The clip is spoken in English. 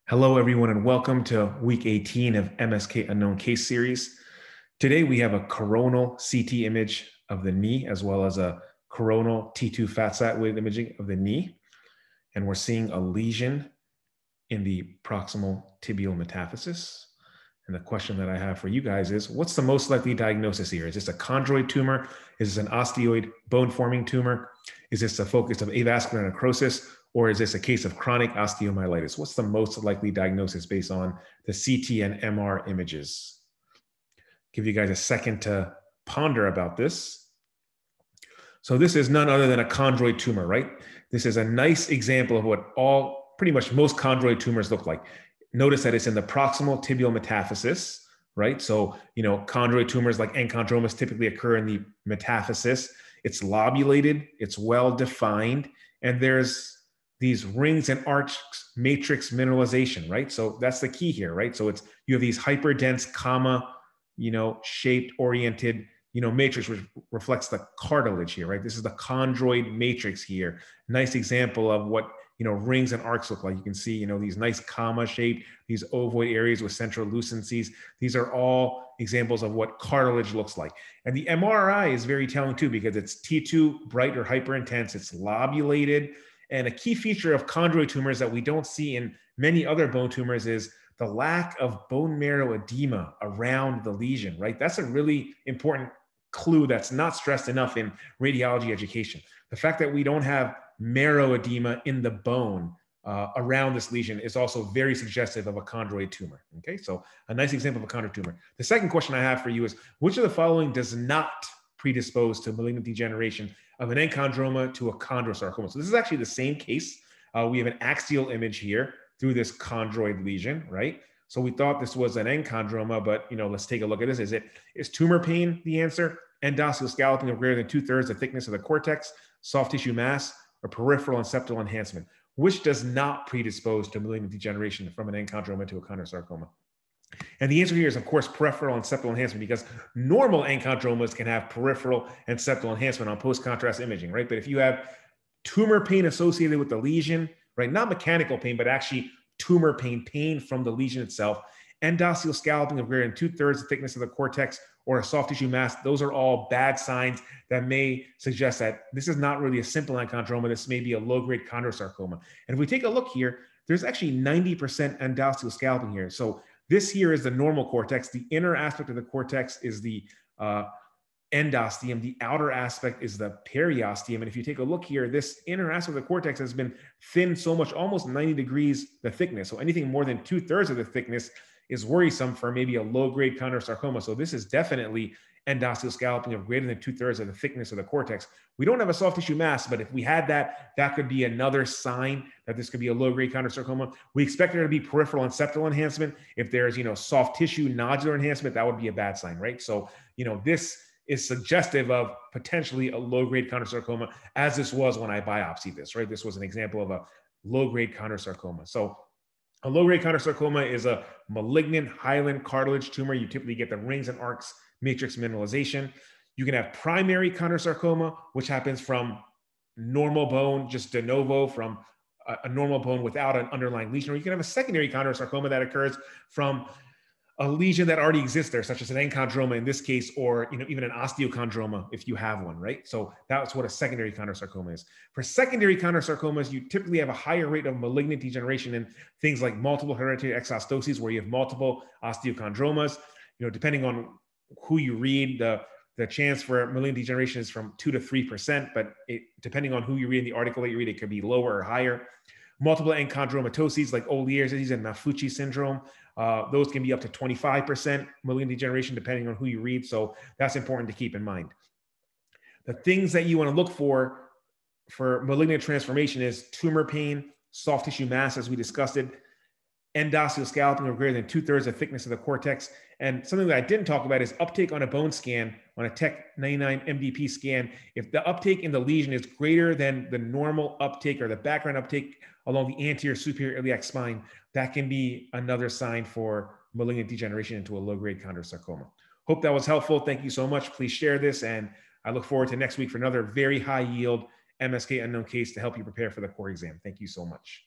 Hello, everyone, and welcome to week 18 of MSK Unknown Case Series. Today, we have a coronal CT image of the knee, as well as a coronal T2 fat sat weighted imaging of the knee. And we're seeing a lesion in the proximal tibial metaphysis. And the question that I have for you guys is, what's the most likely diagnosis here? Is this a chondroid tumor? Is this an osteoid bone-forming tumor? Is this a focus of avascular necrosis? Or is this a case of chronic osteomyelitis? What's the most likely diagnosis based on the CT and MR images? Give you guys a second to ponder about this. So this is none other than a chondroid tumor, right? This is a nice example of what pretty much most chondroid tumors look like. Notice that it's in the proximal tibial metaphysis, right? So, chondroid tumors like enchondromas typically occur in the metaphysis. It's lobulated, it's well-defined, and there's these rings and arcs matrix mineralization, right? So that's the key here, right? So you have these hyperdense comma, shaped oriented, matrix, which reflects the cartilage here, right? This is the chondroid matrix here. Nice example of what, rings and arcs look like. You can see, these nice comma shaped, these ovoid areas with central lucencies. These are all examples of what cartilage looks like. And the MRI is very telling too, because it's T2 bright or hyperintense. It's lobulated. And a key feature of chondroid tumors that we don't see in many other bone tumors is the lack of bone marrow edema around the lesion, right? That's a really important clue that's not stressed enough in radiology education. The fact that we don't have marrow edema in the bone around this lesion is also very suggestive of a chondroid tumor, okay? So a nice example of a chondroid tumor. The second question I have for you is, which of the following does not predispose to malignant degeneration of an enchondroma to a chondrosarcoma? So this is actually the same case. We have an axial image here through this chondroid lesion, right? So we thought this was an enchondroma, but let's take a look at this. Is tumor pain the answer? Endosteal scalloping of greater than 2/3 the thickness of the cortex, soft tissue mass, or peripheral and septal enhancement? Which does not predispose to malignant degeneration from an enchondroma to a chondrosarcoma? And the answer here is, of course, peripheral and septal enhancement, because normal enchondromas can have peripheral and septal enhancement on post-contrast imaging, right? But if you have tumor pain associated with the lesion, right, not mechanical pain, but actually tumor pain from the lesion itself, endosteal scalloping of greater than 2/3 the thickness of the cortex, or a soft tissue mass, those are all bad signs that may suggest that this is not really a simple enchondroma. This may be a low-grade chondrosarcoma. And if we take a look here, there's actually 90% endosteal scalloping here. So this here is the normal cortex. The inner aspect of the cortex is the endosteum. The outer aspect is the periosteum. And if you take a look here, this inner aspect of the cortex has been thinned so much, almost 90 degrees the thickness. So anything more than 2/3 of the thickness is worrisome for maybe a low-grade chondrosarcoma. So this is definitely endosteal scalloping of greater than 2/3 of the thickness of the cortex. We don't have a soft tissue mass, but if we had that, that could be another sign that this could be a low-grade chondrosarcoma. We expect there to be peripheral and septal enhancement. If there's, soft tissue nodular enhancement, that would be a bad sign, right? So, this is suggestive of potentially a low-grade chondrosarcoma, as this was when I biopsied this, right? This was an example of a low-grade chondrosarcoma. So a low-grade chondrosarcoma is a malignant hyaline cartilage tumor. You typically get the rings and arcs matrix mineralization. You can have primary chondrosarcoma, which happens from normal bone, just de novo, from a normal bone without an underlying lesion. Or you can have a secondary chondrosarcoma that occurs from a lesion that already exists there, such as an enchondroma in this case, or even an osteochondroma if you have one, right? So that's what a secondary chondrosarcoma is. For secondary chondrosarcomas, you typically have a higher rate of malignant degeneration in things like multiple hereditary exostoses, where you have multiple osteochondromas. Depending on who you read, the chance for malignant degeneration is from 2 to 3%, but depending on who you read in the article that you read, it could be lower or higher. Multiple enchondromatoses like Olier's disease and Maffucci syndrome, those can be up to 25% malignant degeneration depending on who you read. So that's important to keep in mind. The things that you want to look for malignant transformation is tumor pain, soft tissue mass, as we discussed it, endosteal scalloping of greater than 2/3 the thickness of the cortex. And something that I didn't talk about is uptake on a bone scan, on a Tech 99 MDP scan. If the uptake in the lesion is greater than the normal uptake or the background uptake along the anterior superior iliac spine, that can be another sign for malignant degeneration into a low-grade chondrosarcoma. Hope that was helpful. Thank you so much. Please share this, and I look forward to next week for another very high-yield MSK unknown case to help you prepare for the core exam. Thank you so much.